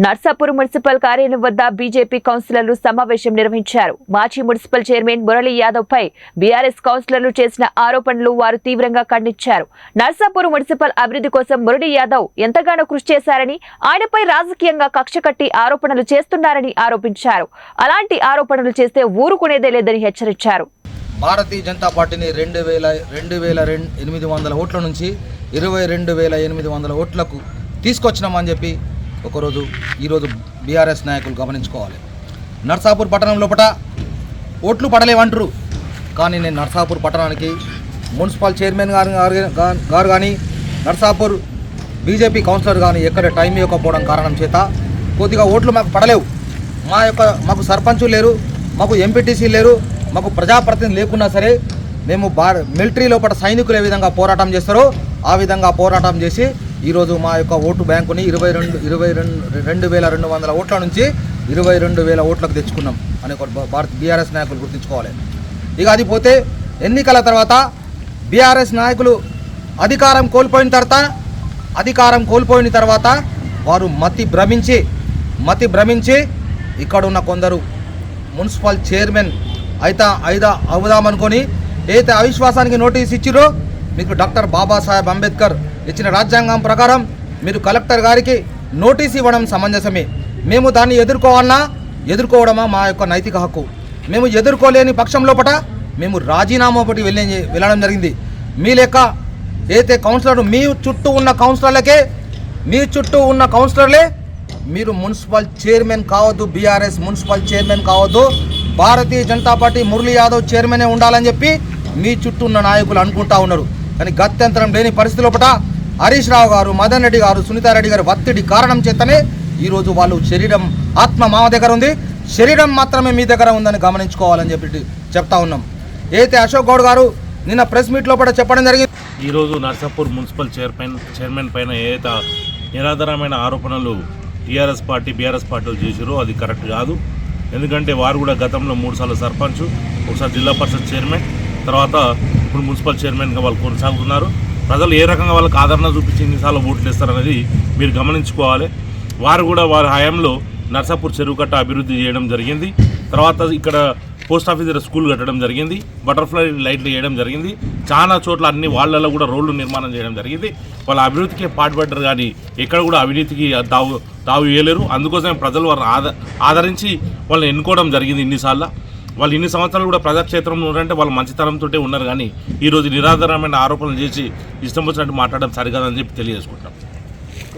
Narsapur municipal కార్యాలయం వద్ద BJP కౌన్సిలర్లు సమావేశం నిర్వహించారు. మాజీ మున్సిపల్ చైర్మన్ మురళీ యాదవ్ పై బీఆర్ఎస్ కౌన్సిలర్లు చేసిన ఆరోపణలు వారు తీవ్రంగా ఖండించారు. నర్సాపూర్ మున్సిపల్ అభివృద్ధి కోసం మురళీ యాదవ్ ఎంతగానో కృషి చేశారని, ఆయనపై రాజకీయంగా కక్ష కట్టి ఆరోపణలు చేస్తున్నారని ఆరోపించారు. అలాంటి ఆరోపణలు చేస్తే ఊరుకునేదే లేదని హెచ్చరించారు. భారతీయ జనతా పార్టీని 2,800 ఓట్ల నుంచి 22,800 ఓట్లకు తీసుకొచ్చినామని చెప్పి ఈరోజు బీఆర్ఎస్ నాయకులు గమనించుకోవాలి. నర్సాపూర్ పట్టణం లోపల ఓట్లు పడలేవంటారు, కానీ నేను నర్సాపూర్ పట్టణానికి మున్సిపల్ చైర్మన్ గారు కానీ నర్సాపూర్ బీజేపీ కౌన్సిలర్ కానీ ఎక్కడ టైం ఇవ్వకపోవడం కారణం చేత కొద్దిగా ఓట్లు మాకు పడలేవు. మాకు సర్పంచ్ లేరు, మాకు ఎంపీటీసీ లేరు, మాకు ప్రజాప్రతినిధి లేకున్నా సరే మేము మిలిటరీ లోపల సైనికులు ఏ విధంగా పోరాటం చేస్తారో ఆ విధంగా పోరాటం చేసి ఈరోజు మా యొక్క ఓటు బ్యాంకుని 22,200 ఓట్ల నుంచి 22,000 ఓట్లకు తెచ్చుకున్నాం అని బీఆర్ఎస్ నాయకులు గుర్తుంచుకోవాలి. ఇక అది పోతే ఎన్నికల తర్వాత బీఆర్ఎస్ నాయకులు అధికారం కోల్పోయిన తర్వాత వారు మతి భ్రమించి ఇక్కడ ఉన్న కొందరు మున్సిపల్ చైర్మన్ అవుదామనుకొని ఏదైతే అవిశ్వాసానికి నోటీస్ ఇచ్చిరో, మీకు డాక్టర్ బాబాసాహెబ్ అంబేద్కర్ ఇచ్చిన రాజ్యాంగం ప్రకారం మీరు కలెక్టర్ గారికి నోటీస్ ఇవ్వడం సమంజసమే. మేము దాన్ని ఎదుర్కోవడమా మా యొక్క నైతిక హక్కు. మేము ఎదుర్కోలేని పక్షం లోపల మేము రాజీనామా ఒకటి వెళ్ళడం జరిగింది. మీ లెక్క ఏదైతే కౌన్సిలర్ మీ చుట్టూ ఉన్న కౌన్సిలర్లే మీరు మున్సిపల్ చైర్మన్ కావద్దు, బీఆర్ఎస్ మున్సిపల్ చైర్మన్ కావద్దు, భారతీయ జనతా పార్టీ మురళీ యాదవ్ చైర్మనే ఉండాలని చెప్పి మీ చుట్టూ ఉన్న నాయకులు అనుకుంటా ఉన్నారు. కానీ గత్యంతరం లేని పరిస్థితి లోపల హరీష్ రావు గారు, మదన్ రెడ్డి గారు, సునీతారెడ్డి గారు ఒత్తిడి కారణం చేతనే ఈరోజు వాళ్ళు ఆత్మ మా దగ్గర ఉంది, శరీరం మాత్రమే మీ దగ్గర ఉందని గమనించుకోవాలని చెప్పి చెప్తా ఉన్నాం. అయితే అశోక్ గౌడ్ గారు నిన్న ప్రెస్ మీట్ లోపల చెప్పడం జరిగింది. ఈరోజు నర్సాపూర్ మున్సిపల్ చైర్మన్ పైన ఏదైతే నిరాధారమైన ఆరోపణలు బీఆర్ఎస్ పార్టీలు చేశారో అది కరెక్ట్ కాదు. ఎందుకంటే వారు కూడా గతంలో 3 సార్లు సర్పంచ్, ఒకసారి జిల్లా పరిషత్ చైర్మన్, తర్వాత ఇప్పుడు మున్సిపల్ చైర్మన్గా వాళ్ళు కొనసాగుతున్నారు. ప్రజలు ఏ రకంగా వాళ్ళకి ఆదరణ చూపించి ఎన్నిసార్లు ఓట్లు ఇస్తారనేది మీరు గమనించుకోవాలి. వారు కూడా వారి హయాంలో నర్సాపూర్ చెరువు కట్ట అభివృద్ధి చేయడం జరిగింది. తర్వాత ఇక్కడ పోస్ట్ ఆఫీస్ దగ్గర స్కూల్ కట్టడం జరిగింది, బటర్ఫ్లై లైట్లు వేయడం జరిగింది. చాలా చోట్ల అన్ని వాళ్ళలో కూడా రోడ్లు నిర్మాణం చేయడం జరిగింది. వాళ్ళ అభివృద్ధికి పాటుపడ్డారు, కానీ ఎక్కడ కూడా అవినీతికి తావు వేయలేరు. అందుకోసమే ప్రజలు వారిని ఆదరించి వాళ్ళని ఎన్నుకోవడం జరిగింది. వాళ్ళు ఇన్ని సంవత్సరాలు కూడా ప్రజాక్షేత్రంలో ఉన్నారంటే వాళ్ళు మంచితనంతో ఉన్నారు. కానీ ఈరోజు నిరాధారమైన ఆరోపణలు చేసి ఇష్టం వచ్చినట్టు మాట్లాడడం సరికాదని చెప్పి తెలియజేసుకుంటాం.